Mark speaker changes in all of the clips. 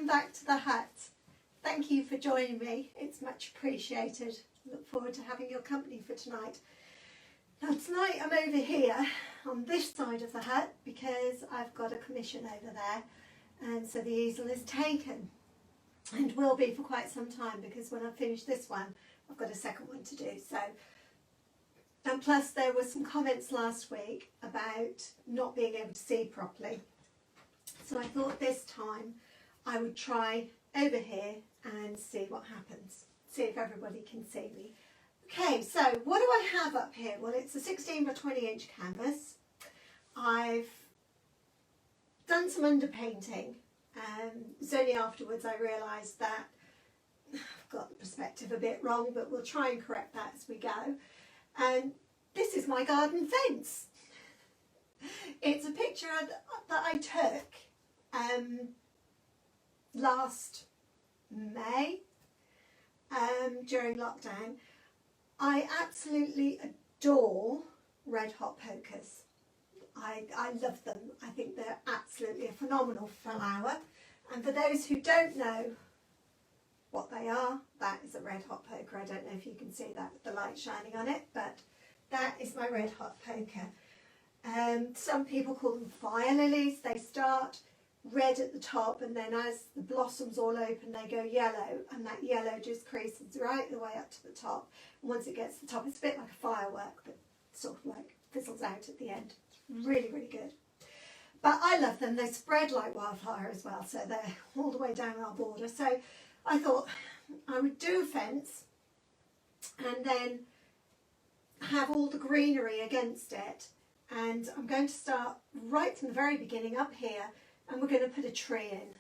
Speaker 1: welcome back to the hut. Thank you for joining me. It's much appreciated. Look forward to having your company for tonight. Now tonight I'm over here on this side of the hut because I've got a commission over there, and so the easel is taken and will be for quite some time, because when I finish this one I've got a second one to do. So, and plus there were some comments last week about not being able to see properly, so I thought this time I would try over here and see what happens, see if everybody can see me. Okay, so what do I have up here? Well, it's a 16 by 20 inch canvas. I've done some underpainting. It's only afterwards I realised that I've got the perspective a bit wrong, but we'll try and correct that as we go. And this is my garden fence. It's a picture that I took last May during lockdown. I absolutely adore red hot pokers. I love them. I think they're absolutely a phenomenal flower. And for those who don't know what they are, that is a red hot poker. I don't know if you can see that with the light shining on it, but that is my red hot poker. Some people call them fire lilies. They start red at the top, and then as the blossoms all open they go yellow, and that yellow just creases right the way up to the top. And once it gets to the top, it's a bit like a firework, but sort of like fizzles out at the end. Really, really good. But I love them. They spread like wildfire as well, so they're all the way down our border. So I thought I would do a fence and then have all the greenery against it. And I'm going to start right from the very beginning up here, and we're going to put a tree in.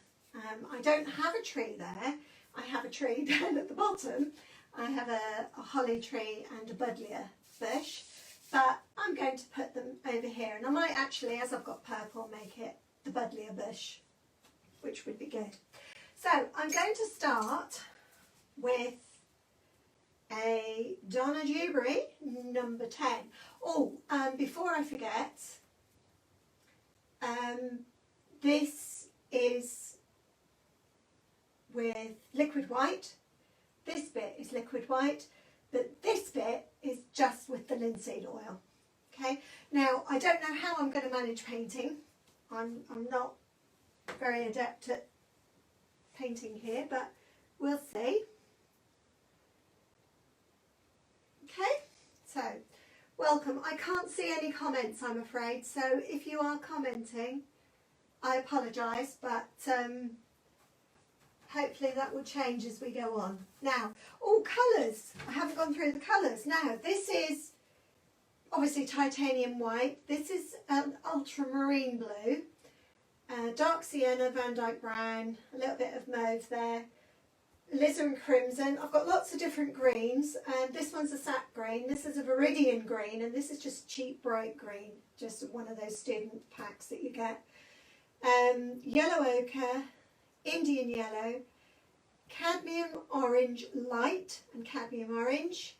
Speaker 1: I don't have a tree there. I have a tree down at the bottom. I have a holly tree and a buddleia bush, but I'm going to put them over here. And I might actually, as I've got purple, make it the buddleia bush, which would be good. So I'm going to start with a Donna Dewberry number 10. Oh, before I forget, this is with liquid white. This bit is liquid white, but this bit is just with the linseed oil. Okay, now I don't know how I'm going to manage painting. I'm not very adept at painting here, but we'll see. Okay, so welcome. I can't see any comments, I'm afraid, so if you are commenting, I apologise, but hopefully that will change as we go on. Now, colours. I haven't gone through the colours. Now, this is obviously titanium white. This is an ultramarine blue, dark sienna, Van Dyke brown, a little bit of mauve there, alizarin crimson. I've got lots of different greens, and this one's a sap green, this is a viridian green, and this is just cheap bright green, just one of those student packs that you get. Yellow ochre, Indian yellow, cadmium orange light and cadmium orange,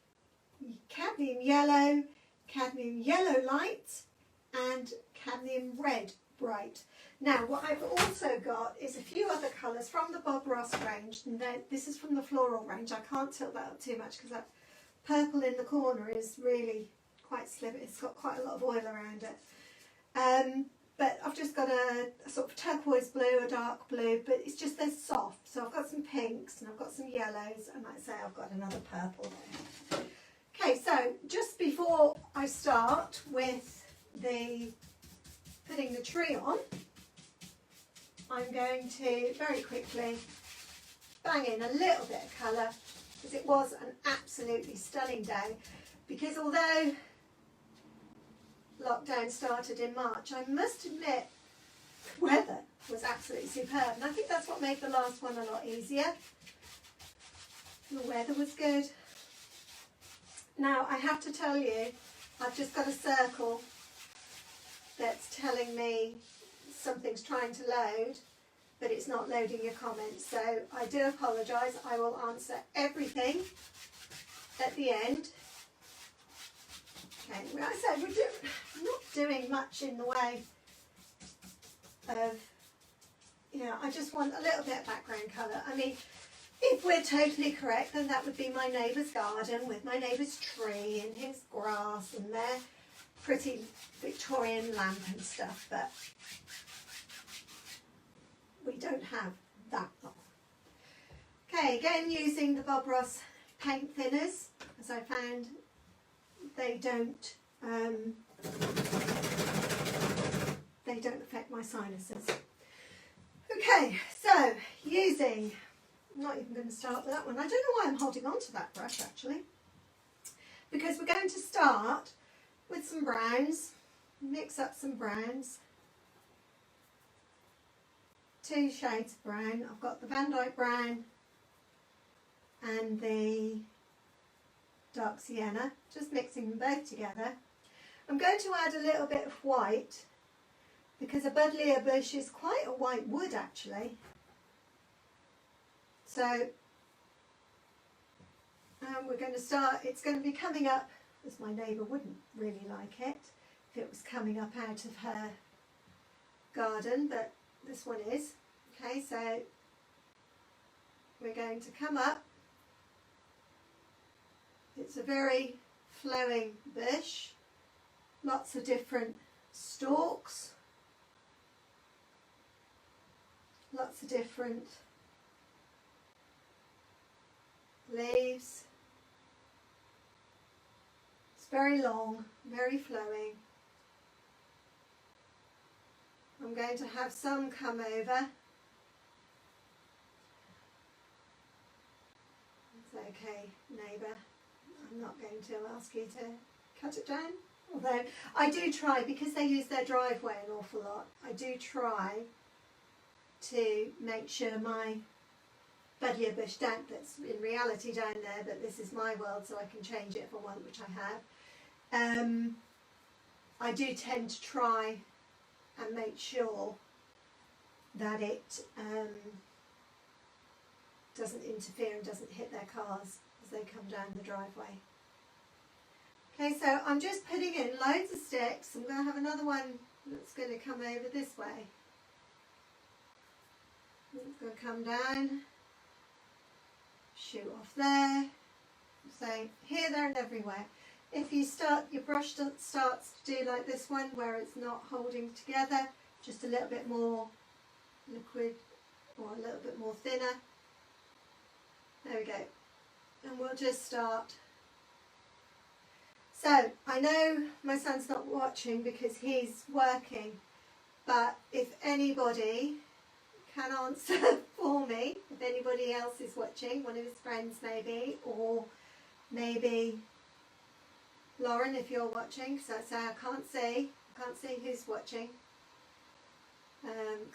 Speaker 1: cadmium yellow light, and cadmium red bright. Now what I've also got is a few other colours from the Bob Ross range, and this is from the floral range. I can't tilt that up too much because that purple in the corner is really quite sliver. It's got quite a lot of oil around it. But I've just got a sort of turquoise blue, a dark blue, but it's just they're soft. So I've got some pinks and I've got some yellows, and like I say, I've got another purple there. Okay, so just before I start with putting the tree on, I'm going to very quickly bang in a little bit of colour, because it was an absolutely stunning day. Because although lockdown started in March, I must admit the weather was absolutely superb, and I think that's what made the last one a lot easier. The weather was good. Now I have to tell you, I've just got a circle that's telling me something's trying to load, but it's not loading your comments, so I do apologise. I will answer everything at the end. Okay, like I said, we're not doing much in the way of Yeah, I just want a little bit of background colour. I mean, if we're totally correct, then that would be my neighbour's garden with my neighbour's tree and his grass and their pretty Victorian lamp and stuff, but we don't have that lot. Okay, again using the Bob Ross paint thinners, as I found they don't affect my sinuses. Okay, so using, I'm not even going to start with that one. I don't know why I'm holding on to that brush actually, because we're going to start with some browns, mix up some browns, 2 shades of brown. I've got the Van Dyke brown and the dark sienna, just mixing them both together. I'm going to add a little bit of white because a buddleia bush is quite a white wood actually. So we're going to start, it's going to be coming up, as my neighbour wouldn't really like it if it was coming up out of her garden, but this one is. Okay, so we're going to come up. It's a very flowing bush, lots of different stalks, lots of different leaves. It's very long, very flowing. I'm going to have some come over. It's okay, neighbour. I'm not going to ask you to cut it down. Although I do try, because they use their driveway an awful lot, I do try to make sure my buddleia bush that's in reality down there, but this is my world so I can change it if I want, which I have. I do tend to try and make sure that it doesn't interfere and doesn't hit their cars as they come down the driveway. Okay, so I'm just putting in loads of sticks. I'm going to have another one that's going to come over this way. It's going to come down, shoot off there. So here, there and everywhere. If you start, your brush starts to do like this one where it's not holding together, just a little bit more liquid or a little bit more thinner. There we go. And we'll just start. So I know my son's not watching because he's working, but if anybody can answer for me, if anybody else is watching, one of his friends maybe, or maybe Lauren, if you're watching, so I can't see who's watching,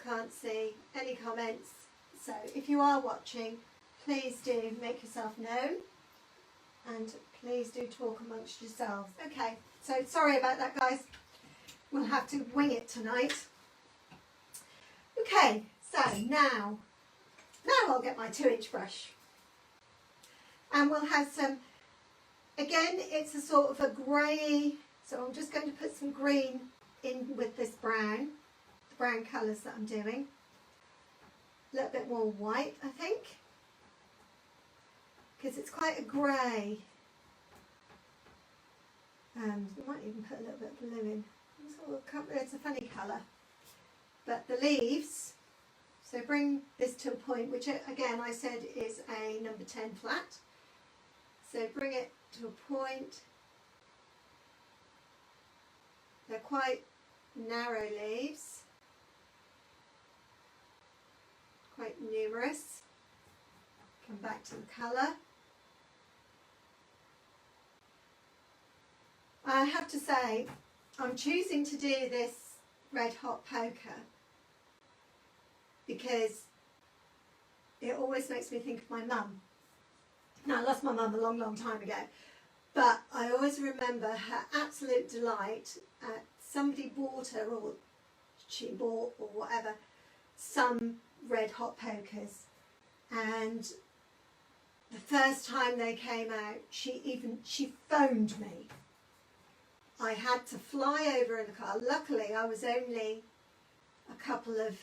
Speaker 1: can't see any comments. So if you are watching, please do make yourself known and please do talk amongst yourselves. Okay, so sorry about that, guys. We'll have to wing it tonight. Okay, so now I'll get my 2-inch brush and we'll have some. Again, it's a sort of a grey, so I'm just going to put some green in with this brown, the brown colours that I'm doing. A little bit more white, I think, because it's quite a grey. We might even put a little bit of blue in. It's a funny colour. But the leaves, so bring this to a point, which again I said is a number 10 flat. So bring it to a point. They're quite narrow leaves, quite numerous. Come back to the colour. I have to say, I'm choosing to do this red hot poker because it always makes me think of my mum. Now, I lost my mum a long, long time ago, but I always remember her absolute delight at somebody bought her, or she bought, or whatever, some red hot pokers. And the first time they came out, she phoned me. I had to fly over in the car. Luckily, I was only a couple of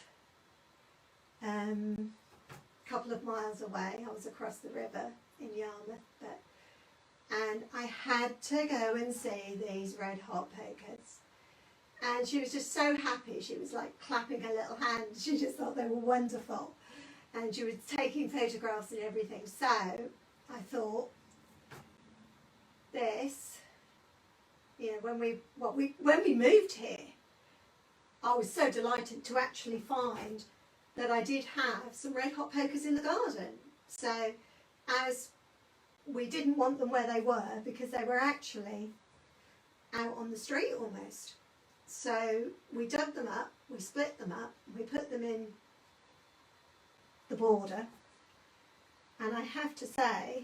Speaker 1: a couple of miles away. I was across the river in Yarmouth, and I had to go and see these red hot pokers. And she was just so happy. She was like clapping her little hands. She just thought they were wonderful. And she was taking photographs and everything. So I thought, this, you know, when we moved here, I was so delighted to actually find that I did have some red hot pokers in the garden. So as we didn't want them where they were, because they were actually out on the street almost. So we dug them up, we split them up, we put them in the border, and I have to say,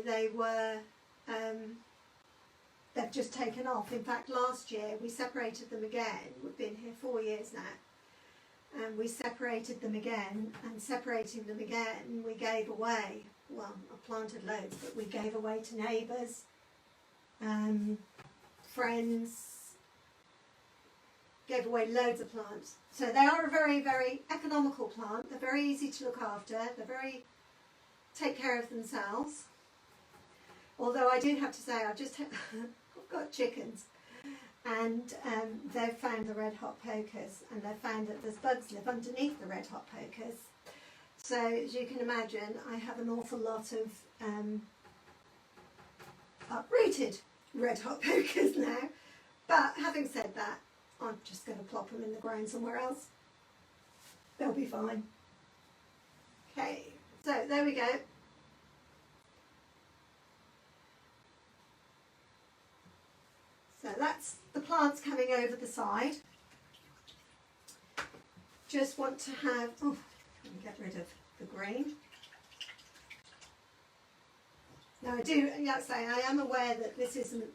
Speaker 1: they were, they've just taken off. In fact, last year we separated them again. We've been here 4 years now, and we separated them again, and separating them again we gave away. Well, I planted loads, but we gave away to neighbours, friends, gave away loads of plants. So they are a very, very economical plant. They're very easy to look after. They're very, take care of themselves. Although I do have to say, I've got chickens, and they've found the red hot pokers, and they've found that there's bugs live underneath the red hot pokers. So as you can imagine, I have an awful lot of uprooted red hot pokers now. But having said that, I'm just going to plop them in the ground somewhere else. They'll be fine. Okay, so there we go. So that's the plants coming over the side. Just want to have, oh, let me get rid of the green. Now I do, like I say, I am aware that this isn't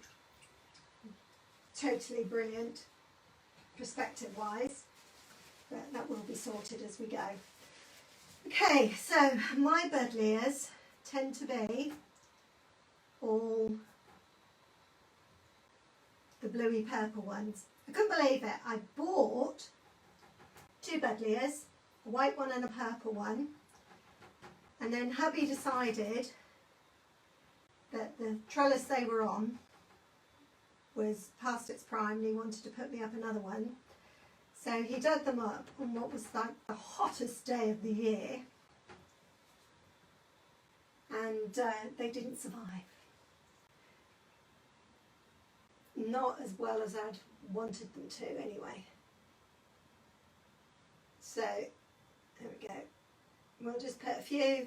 Speaker 1: totally brilliant perspective wise, but that will be sorted as we go. Okay, so my buddleias tend to be all the bluey purple ones. I couldn't believe it. I bought 2 buddleias, a white one and a purple one, and then hubby decided that the trellis they were on was past its prime and he wanted to put me up another one. So he dug them up on what was like the hottest day of the year, and they didn't survive. Not as well as I'd wanted them to anyway. So there we go. We'll just put a few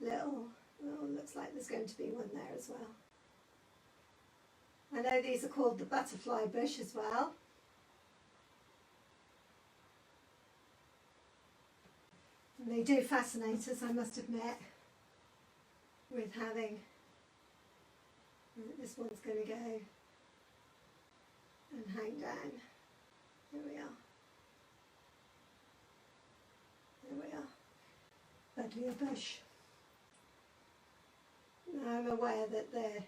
Speaker 1: little, oh, looks like there's going to be one there as well. I know these are called the butterfly bush as well. And they do fascinate us, I must admit, with having, this one's going to go and hang down. There we are. There we are. Buddleia bush. Now I'm aware that they're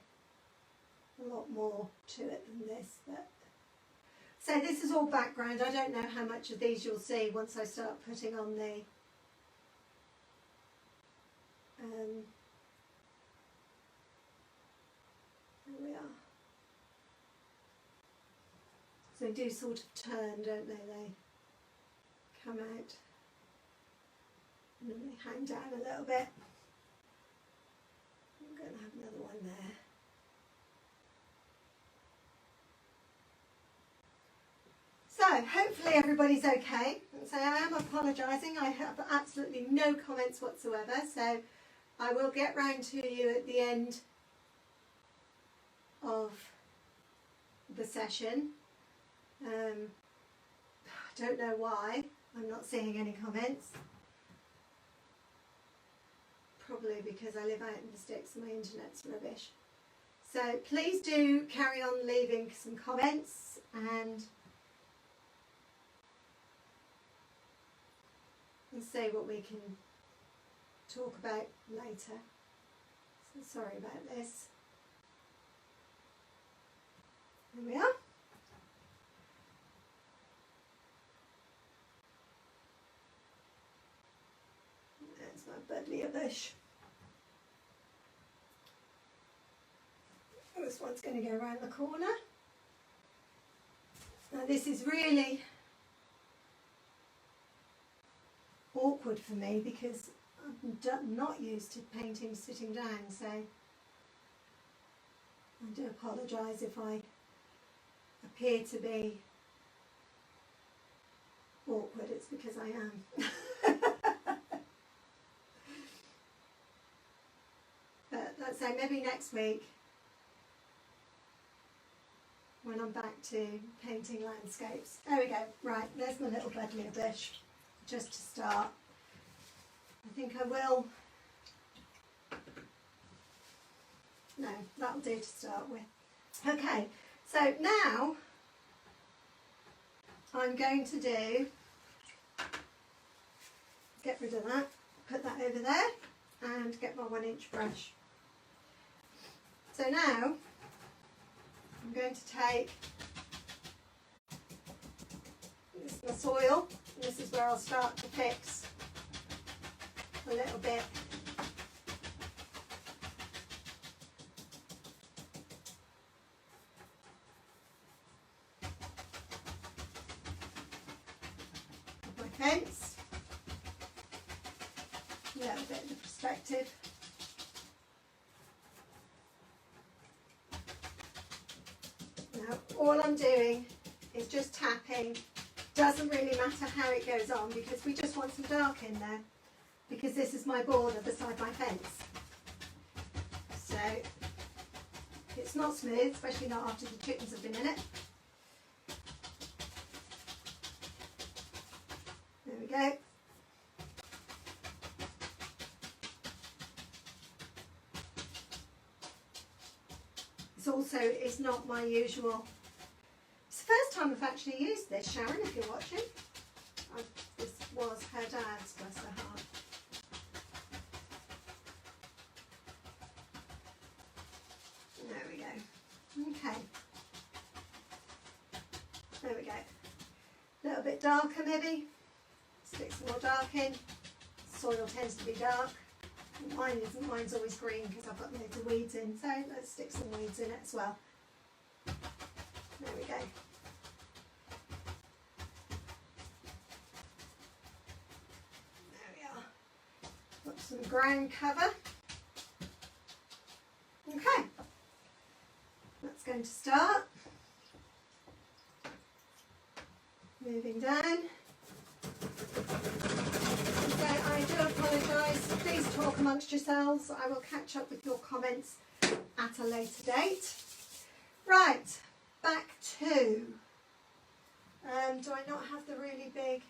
Speaker 1: a lot more to it than this, but so this is all background. I don't know how much of these you'll see once I start putting on the there we are. So they do sort of turn, don't they? They come out and then they hang down a little bit. I'm going to have another one there. So hopefully everybody's okay. So I am apologising. I have absolutely no comments whatsoever. So I will get round to you at the end of the session. I don't know why I'm not seeing any comments. Probably because I live out in the sticks and my internet's rubbish. So please do carry on leaving some comments, and see what we can talk about later. So sorry about this. There we are. There's my buddleia bush. This one's going to go around the corner. Now this is really awkward for me because I'm not used to painting sitting down, so I do apologise if I appear to be awkward. It's because I am. But let's say maybe next week when I'm back to painting landscapes. There we go. Right, there's my little buddleia bush, just to start. I think I will. No, that'll do to start with. Okay, so now I'm going to get rid of that, put that over there, and get my 1-inch brush. So now I'm going to take this is my soil, and this is where I'll start to fix a little bit. Of my fence, a little bit of the perspective. Now all I'm doing is just tapping. Doesn't really matter how it goes on because we just want some dark in there, because this is my border beside my fence. So it's not smooth, especially not after the chickens have been in it. There we go. It's not my usual. It's the first time I've actually used this, Sharon, if you're watching. This was her dad's, bless her heart. There we go. Okay. There we go. A little bit darker maybe. Stick some more dark in. Soil tends to be dark. Mine isn't. Mine's always green because I've got loads of weeds in. So let's stick some weeds in it as well. There we go. There we are. Got some ground cover. Okay. That's going to start. Moving down. I do apologise. Please talk amongst yourselves. I will catch up with your comments at a later date. Right, back to. Do I not have the really big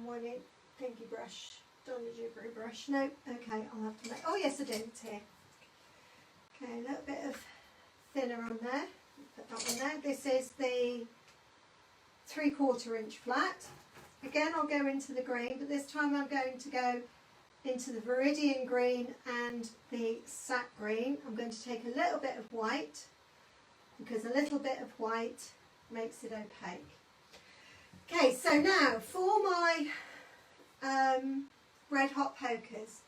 Speaker 1: 1-inch pinky brush? Donna Dewberry brush? No. Okay, I'll have to make. Oh yes, I do. It's here. Okay, a little bit of thinner on there. Put that one there. This is the 3/4 inch flat. Again, I'll go into the green, but this time I'm going to go into the Viridian green and the sap green. I'm going to take a little bit of white because a little bit of white makes it opaque. Okay, so now for my red hot pokers,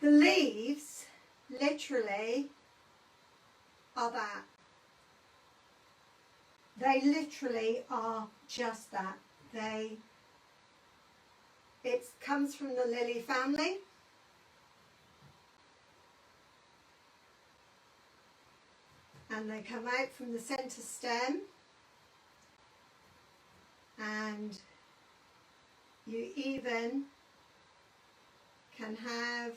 Speaker 1: the leaves literally are that. They literally are just that. It comes from the lily family. And they come out from the centre stem. And you even can have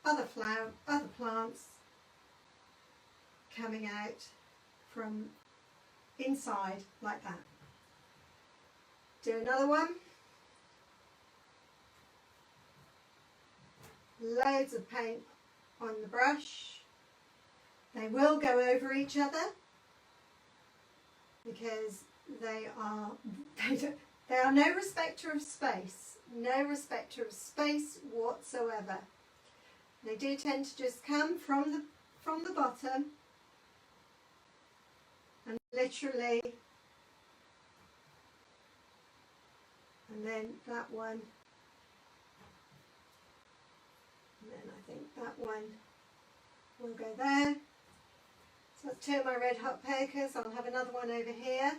Speaker 1: other plants coming out from inside like that. Do another one. Loads of paint on the brush. They will go over each other because they are no respecter of space. No respecter of space whatsoever. They do tend to just come from the bottom literally, and then that one, and then I think that one will go there. So that's 2 of my red hot pokers. I'll have another one over here.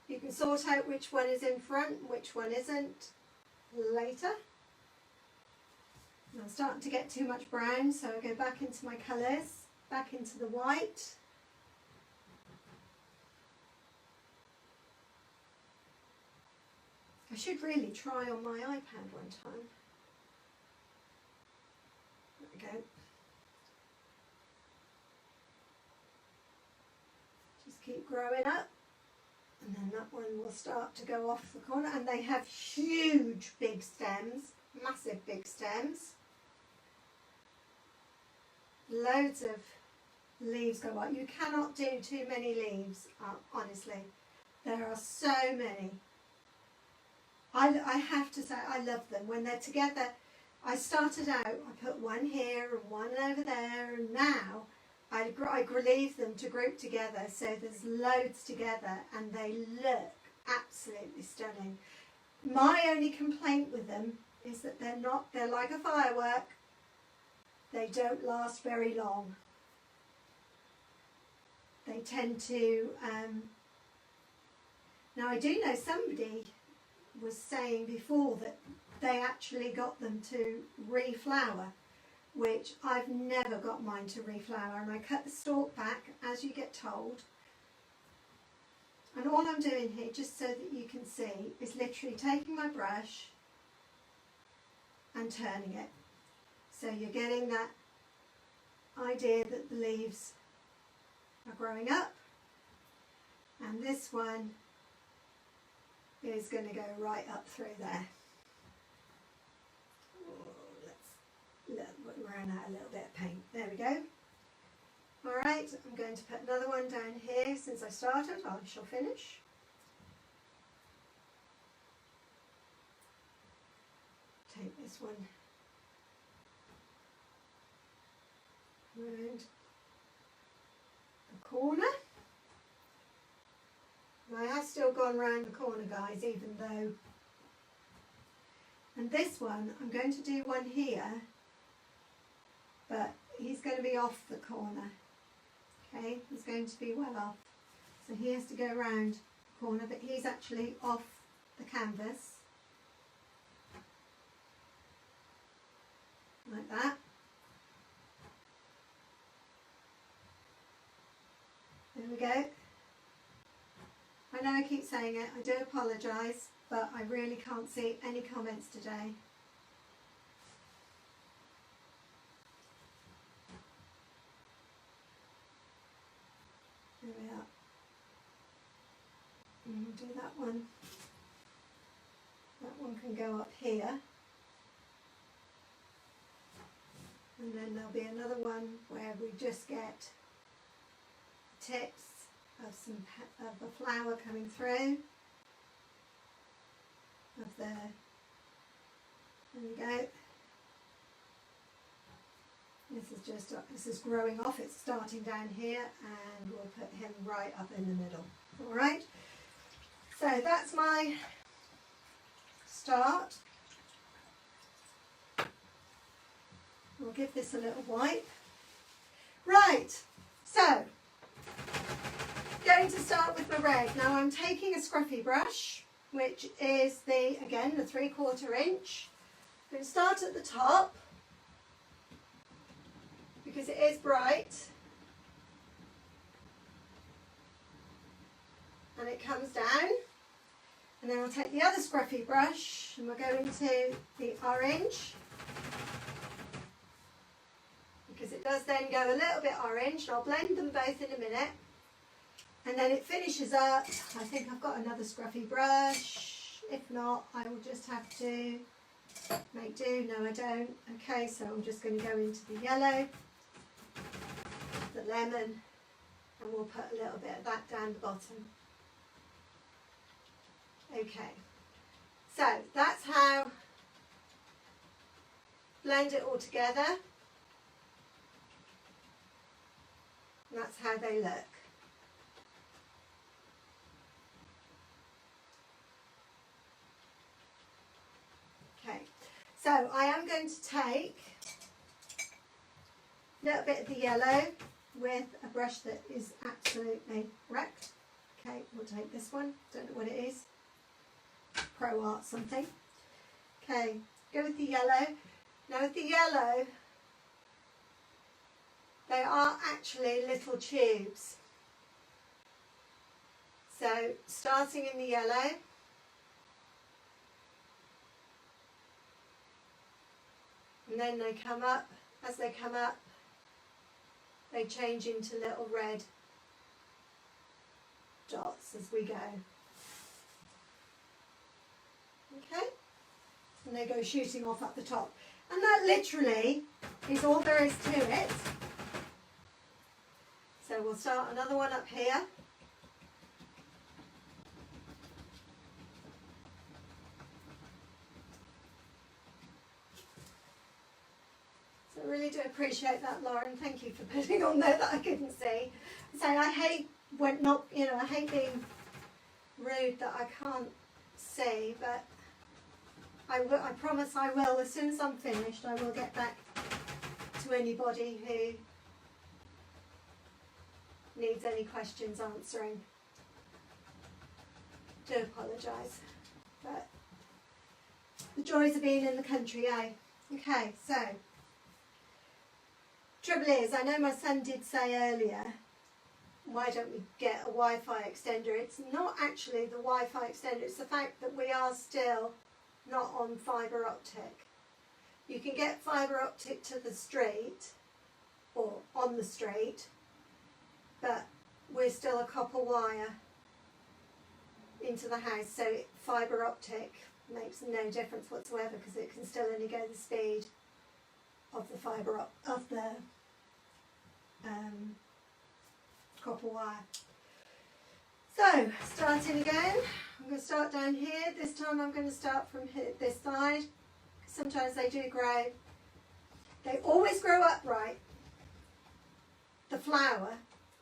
Speaker 1: You can sort out which one is in front and which one isn't later. I'm starting to get too much brown, so I go back into my colours, back into the white. I should really try on my iPad one time. There we go. Just keep growing up, and then that one will start to go off the corner, and they have huge big stems, massive big stems. Loads of leaves go up. You cannot do too many leaves, honestly. There are so many. I have to say, I love them. When they're together, I started out, I put one here and one over there, and now I leave them to group together, so there's loads together, and they look absolutely stunning. My only complaint with them is that they're like a firework. They don't last very long. They tend to, now I do know somebody was saying before that they actually got them to reflower, which I've never got mine to reflower, and I cut the stalk back as you get told. And all I'm doing here, just so that you can see, is literally taking my brush and turning it. So you're getting that idea that the leaves are growing up, and this one is going to go right up through there. Oh, let's run out a little bit of paint. There we go. Alright, I'm going to put another one down here. Since I started, I shall finish. Take this one round the corner. And I have still gone round the corner, guys, even though. And this one, I'm going to do one here, but he's going to be off the corner. Okay, he's going to be well off. So he has to go around the corner, but he's actually off the canvas. Like that. There we go. I know I keep saying it, I do apologise, but I really can't see any comments today. There we are. And we'll do that one. That one can go up here. And then there'll be another one where we just get tips of the flower coming through. There we go. This is growing off. It's starting down here, and we'll put him right up in the middle. All right. So that's my start. We'll give this a little wipe. Right. So going to start with the red. Now I'm taking a scruffy brush, which is again the 3/4 inch. I'm going to start at the top because it is bright, and it comes down, and then I'll take the other scruffy brush and we'll go into the orange, because it does then go a little bit orange. I'll blend them both in a minute. And then it finishes up. I think I've got another scruffy brush. If not, I will just have to make do. No, I don't. Okay, so I'm just going to go into the yellow, the lemon, and we'll put a little bit of that down the bottom. Okay, so that's how blend it all together. And that's how they look. So I am going to take a little bit of the yellow with a brush that is absolutely wrecked. Okay, we'll take this one. Don't know what it is. Pro Art something. Okay, go with the yellow. Now with the yellow, they are actually little tubes. So starting in the yellow, and then they come up. As they come up, they change into little red dots as we go. Okay? And they go shooting off at the top. And that literally is all there is to it. So we'll start another one up here. So I really do appreciate that, Lauren. Thank you for putting on there that I couldn't see. So I hate when not, I hate being rude that I can't see, but I promise I will. As soon as I'm finished, I will get back to anybody who needs any questions answering. Do apologise, but the joys of being in the country, eh? Okay, so trouble is, I know my son did say earlier, why don't we get a Wi-Fi extender? It's not actually the Wi-Fi extender, it's the fact that we are still not on fibre optic. You can get fibre optic to the street, or on the street, but we're still a copper wire into the house, so fibre optic makes no difference whatsoever because it can still only go the speed of the copper wire. So, starting again, I'm going to start down here. This time I'm going to start from here, this side. Sometimes they do grow. They always grow upright. The flower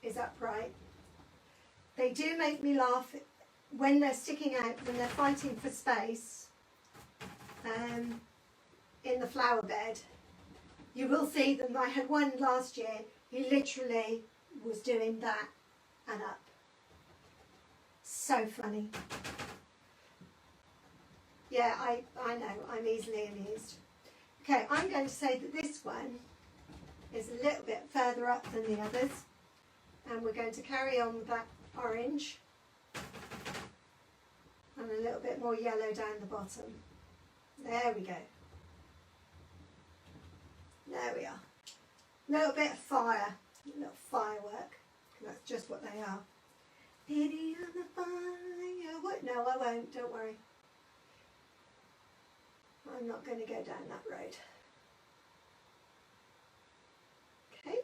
Speaker 1: is upright. They do make me laugh when they're sticking out, when they're fighting for space in the flower bed. You will see them. I had one last year. He literally was doing that and up. So funny. Yeah, I know. I'm easily amused. Okay, I'm going to say that this one is a little bit further up than the others. And we're going to carry on with that orange. And a little bit more yellow down the bottom. There we go. There we are. A little bit of fire, a little firework, because that's just what they are. Pity on the fire. What? No, I won't, don't worry. I'm not going to go down that road. Okay.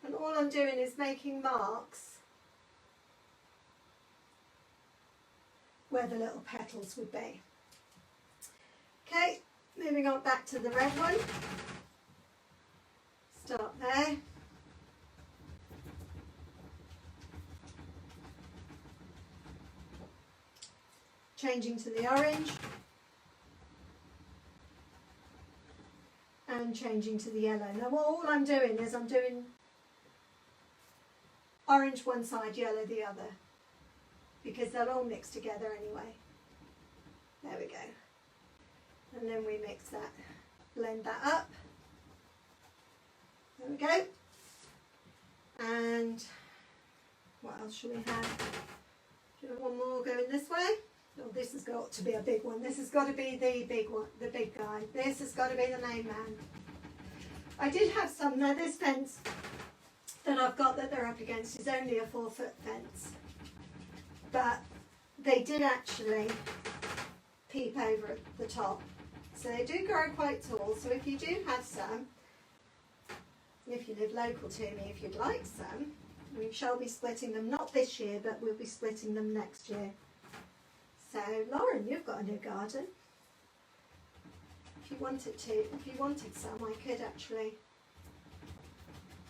Speaker 1: And all I'm doing is making marks where the little petals would be. Okay, moving on back to the red one. Start there. Changing to the orange. And changing to the yellow. Now all I'm doing is I'm doing orange one side, yellow the other. Because they'll all mix together anyway. There we go. And then we mix that, blend that up. There we go. And what else should we have? Do you have one more going this way? Oh, this has got to be a big one. This has got to be the big one, the big guy. This has got to be the main man. I did have some there. This fence that I've got that they're up against is only a 4-foot fence. But they did actually peep over at the top. So they do grow quite tall. So if you do have some, if you live local to me, if you'd like some, we shall be splitting them, not this year, but we'll be splitting them next year. So Lauren, you've got a new garden. If you wanted some, I could actually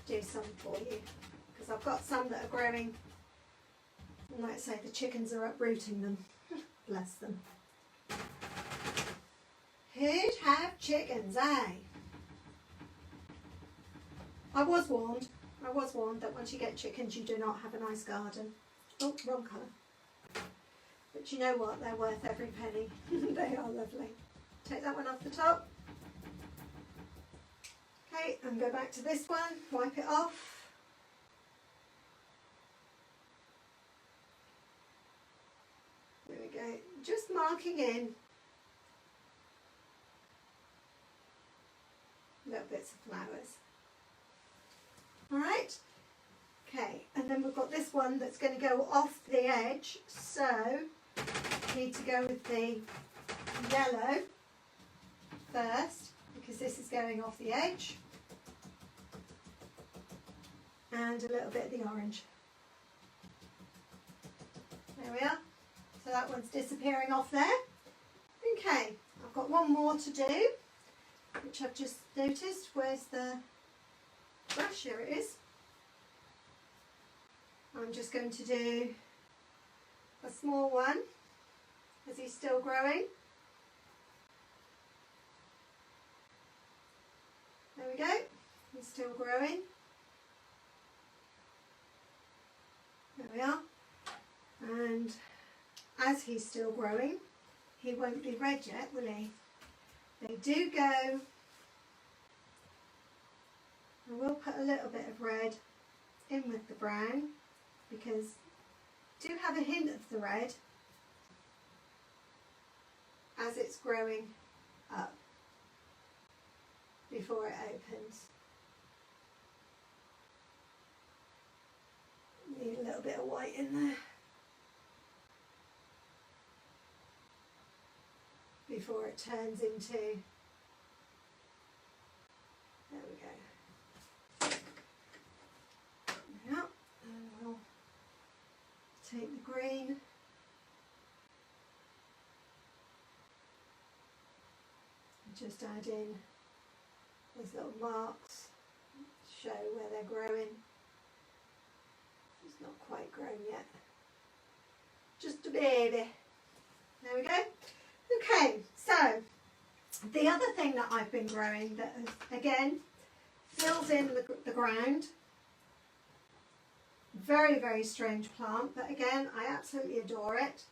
Speaker 1: do some for you. Because I've got some that are growing, and like I say, the chickens are uprooting them. Bless them. could have chickens, eh? I was warned that once you get chickens you do not have a nice garden. Oh, wrong colour. But you know what, they're worth every penny. They are lovely. Take that one off the top. Okay, and go back to this one, wipe it off. There we go, just marking in little bits of flowers. Alright, okay, and then we've got this one that's going to go off the edge, so we need to go with the yellow first, because this is going off the edge, and a little bit of the orange. There we are. So that one's disappearing off there. Okay, I've got one more to do, which I've just noticed. Where's the brush? Here it is. I'm just going to do a small one as he's still growing. There we go, he's still growing. There we are. And as he's still growing, he won't be red yet, will he? They do go, I will put a little bit of red in with the brown, because I do have a hint of the red as it's growing up before it opens. Need a little bit of white in there before it turns into, there we go. Yeah, and we'll take the green, and just add in those little marks to show where they're growing. It's not quite grown yet. Just a baby. There we go. Okay, so the other thing that I've been growing that has, again, fills in the ground. Very, very strange plant, but again, I absolutely adore it.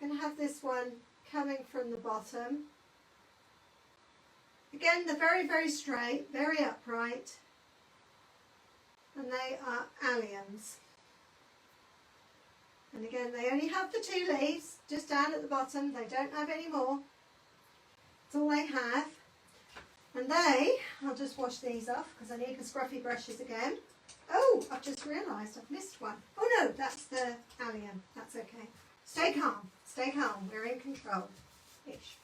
Speaker 1: I'm going to have this one coming from the bottom. Again, they're very, very straight, very upright, and they are alliums. And again, they only have the 2 leaves, just down at the bottom. They don't have any more. That's all they have. And I'll just wash these off because I need the scruffy brushes again. Oh, I've just realised I've missed one. Oh no, that's the allium. That's okay. Stay calm. Stay calm. We're in control. Ish.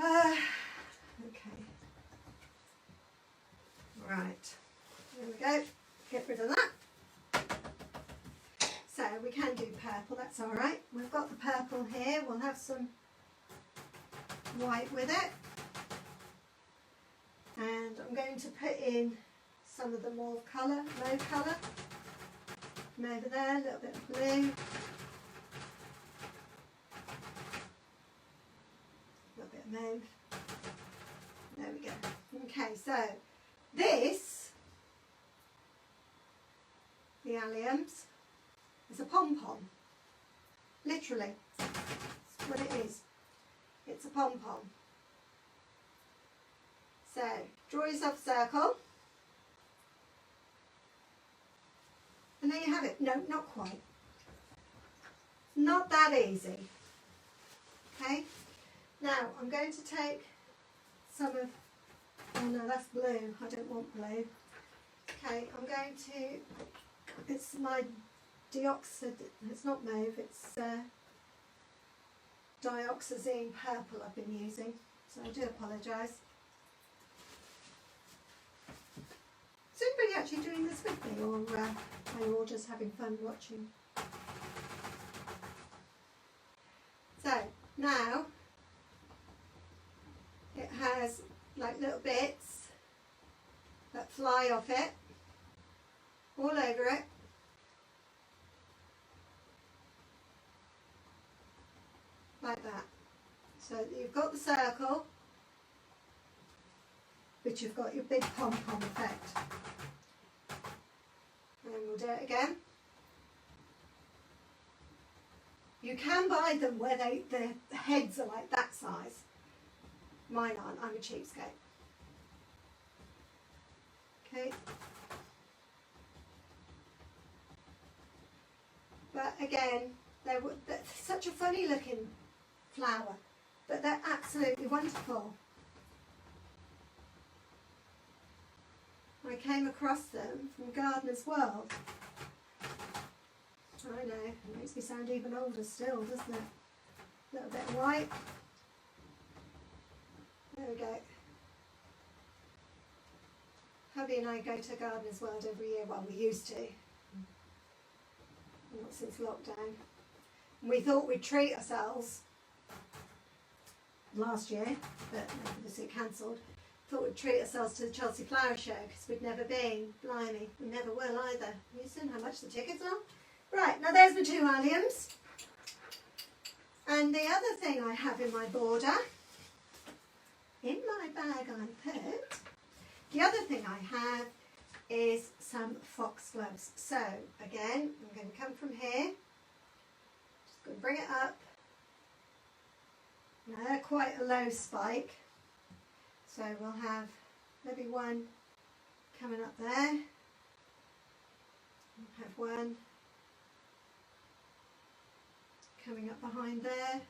Speaker 1: Okay. Right. There we go. Get rid of that. So we can do purple, that's all right. We've got the purple here. We'll have some white with it. And I'm going to put in some of the mauve colour, mauve colour. From over there, a little bit of blue. A little bit of mauve. There we go. Okay, so this, the alliums, is a pom-pom. Literally. That's what it is. It's a pom-pom. So, draw yourself a circle. And there you have it. No, not quite. Not that easy. Okay? Now, I'm going to take some of, oh no, that's blue. I don't want blue. Okay, I'm going to, it's my it's not mauve, it's dioxazine purple I've been using, so I do apologise. Is anybody actually doing this with me, or are you all just having fun watching? So now it has like little bits that fly off it, all over it. Like that. So you've got the circle, but you've got your big pom-pom effect. And then we'll do it again. You can buy them where the heads are like that size. Mine aren't, I'm a cheapskate. Okay. But again, they're such a funny looking flower, but they're absolutely wonderful. I came across them from Gardener's World. I know, it makes me sound even older still, doesn't it? A little bit white. There we go. Hubby and I go to Gardener's World every year. Well, we used to. Not since lockdown. And we thought we'd treat ourselves last year, but obviously it cancelled. Thought we'd treat ourselves to the Chelsea Flower Show because we'd never been. Blimey, we never will either. You seen how much the tickets are? Right, now there's my 2 alliums. And the other thing I have in my border, in my bag I put, the other thing I have is some foxgloves. So again, I'm going to come from here, just going to bring it up. Now they're quite a low spike, so we'll have maybe one coming up there, we'll have one coming up behind there.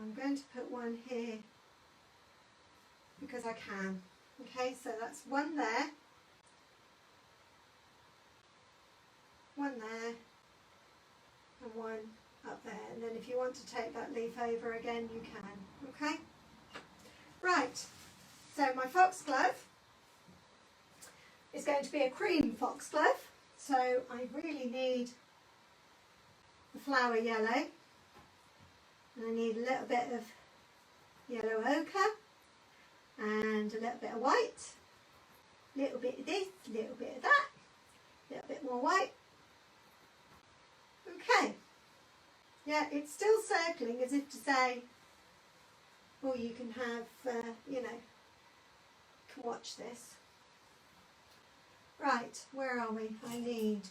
Speaker 1: I'm going to put one here because I can. Okay, so that's one there, one there, and one up there. And then if you want to take that leaf over again, you can. Okay? Right, so my foxglove is going to be a cream foxglove. So I really need the flower yellow, and I need a little bit of yellow ochre and a little bit of white, a little bit of this, a little bit of that, a little bit more white. Okay, yeah, it's still circling as if to say, oh, you can have, you know, can watch this. Right, where are we? I need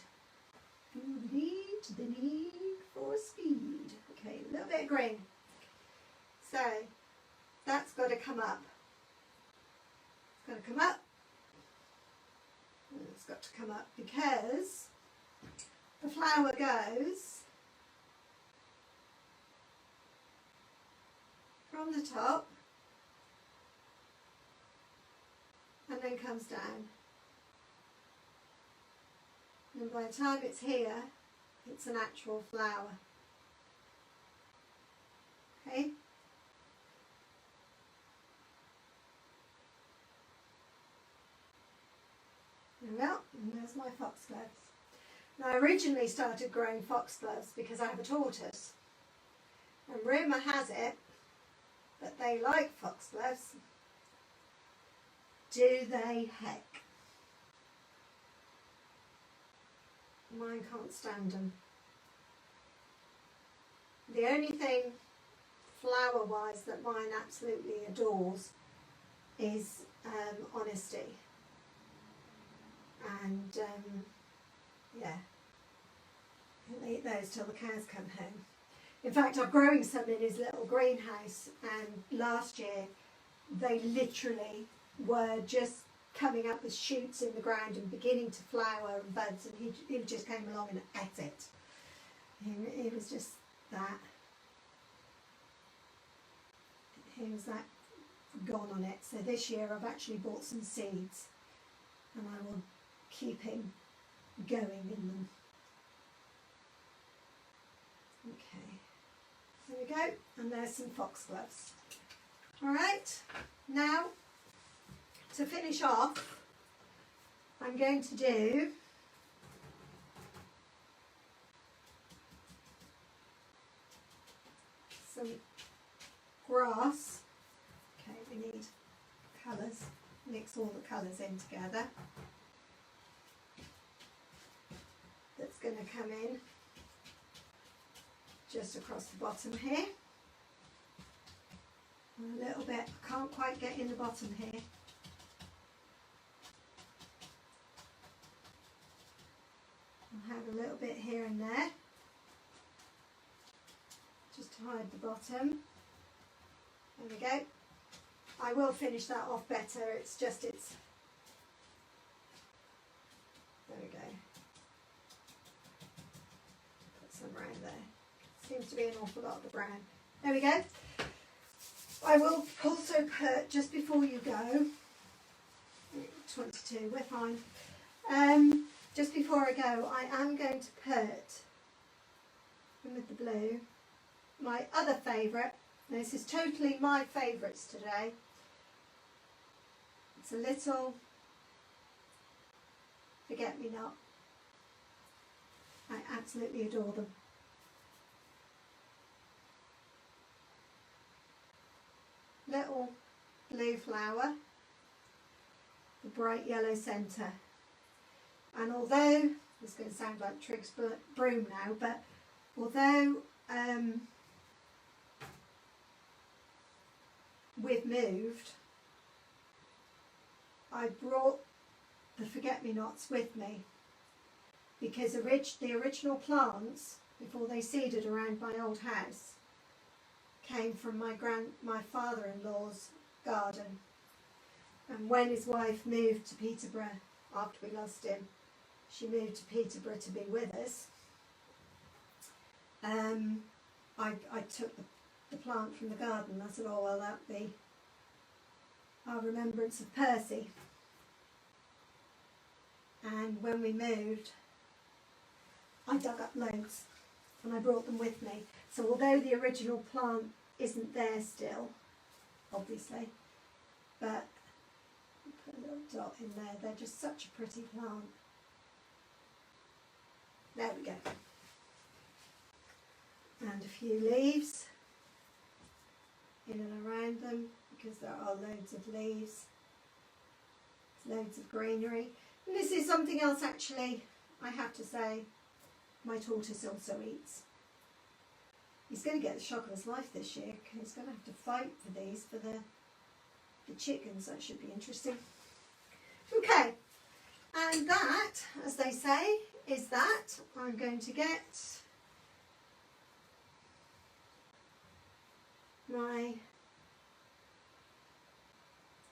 Speaker 1: the need for speed. Okay, a little bit of green. So that's got to come up. It's got to come up. And it's got to come up because the flower goes from the top and then comes down. And by the time it's here, it's an actual flower. Okay? There we go, and there's my foxgloves. Now I originally started growing foxgloves because I have a tortoise. And rumour has it that they like foxgloves. Do they heck? Mine can't stand them. The only thing flower-wise that mine absolutely adores is honesty. And yeah, he'll eat those till the cows come home. In fact, I'm growing some in his little greenhouse, and last year they literally were just coming up with shoots in the ground and beginning to flower and buds, and he just came along and ate it. He was just that. He was that gone on it. So this year I've actually bought some seeds, and I will keep him going in them. Okay, there we go, and there's some foxgloves. Alright, now to finish off, I'm going to do some grass. Okay, we need colours, mix all the colours in together. That's going to come in just across the bottom here. A little bit, I can't quite get in the bottom here. I'll have a little bit here and there, just to hide the bottom. There we go. I will finish that off better, it's just there we go. Put some around there. Seems to be an awful lot of the brown. There we go. I will also put, just before you go, 22, we're fine. Just before I go, I am going to put, with the blue, my other favourite. This is totally my favourites today. It's a little forget-me-not. I absolutely adore them. Little blue flower, the bright yellow centre. And although, this is going to sound like Trig's broom now, but although we've moved, I brought the forget-me-nots with me because the original plants, before they seeded around my old house, came from my father-in-law's garden. And when his wife moved to Peterborough after we lost him, she moved to Peterborough to be with us. I took the plant from the garden. I said, oh well, that'd be our remembrance of Percy. And when we moved, I dug up loads and I brought them with me. So although the original plant isn't there still, obviously, but put a little dot in there, they're just such a pretty plant. There we go. And a few leaves in and around them because there are loads of leaves, loads of greenery. And this is something else actually, I have to say, my tortoise also eats. He's going to get the shock of his life this year. He's going to have to fight for these for the chickens. That should be interesting. Okay, and that, as they say, is that. I'm going to get my,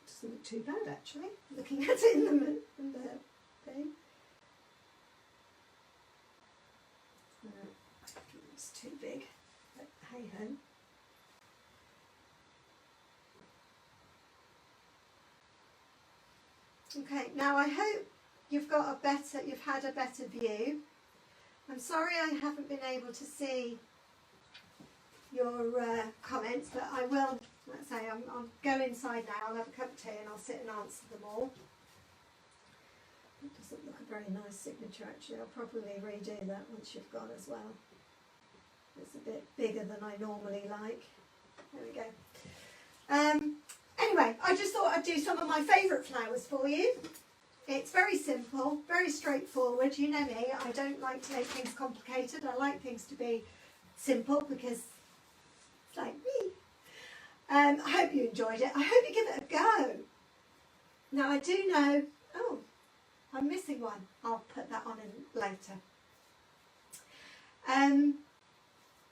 Speaker 1: doesn't look too bad actually, looking at it in the thing. It's too big, but hey ho. Okay, now I hope you've had a better view. I'm sorry I haven't been able to see your comments, but I will, let's say, I'll go inside now, I'll have a cup of tea and I'll sit and answer them all. It doesn't look a very nice signature actually, I'll probably redo that once you've gone as well. It's a bit bigger than I normally like. There we go. Anyway, I just thought I'd do some of my favourite flowers for you. It's very simple, very straightforward. You know me, I don't like to make things complicated. I like things to be simple because it's like me. I hope you enjoyed it. I hope you give it a go. Now I do know, oh, I'm missing one. I'll put that on in later.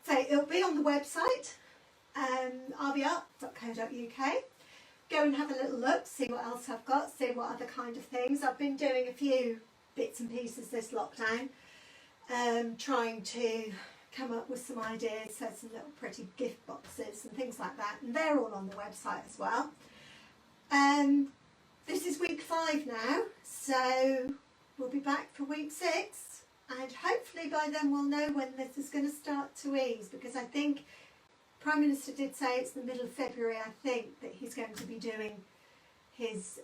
Speaker 1: So it'll be on the website, rbup.co.uk. Go and have a little look, see what else I've got, see what other kind of things. I've been doing a few bits and pieces this lockdown, trying to come up with some ideas, so some little pretty gift boxes and things like that, and they're all on the website as well. This is week 5 now, so we'll be back for week 6, and hopefully by then we'll know when this is going to start to ease, because I think Prime Minister did say it's the middle of February, I think, that he's going to be doing his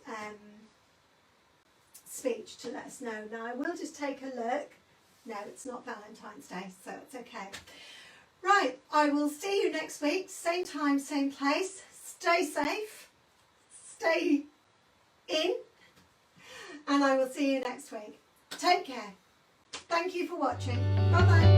Speaker 1: speech to let us know. Now I will just take a look. No, it's not Valentine's Day, so it's okay. Right, I will see you next week, same time, same place. Stay safe, stay in, and I will see you next week. Take care. Thank you for watching. Bye bye.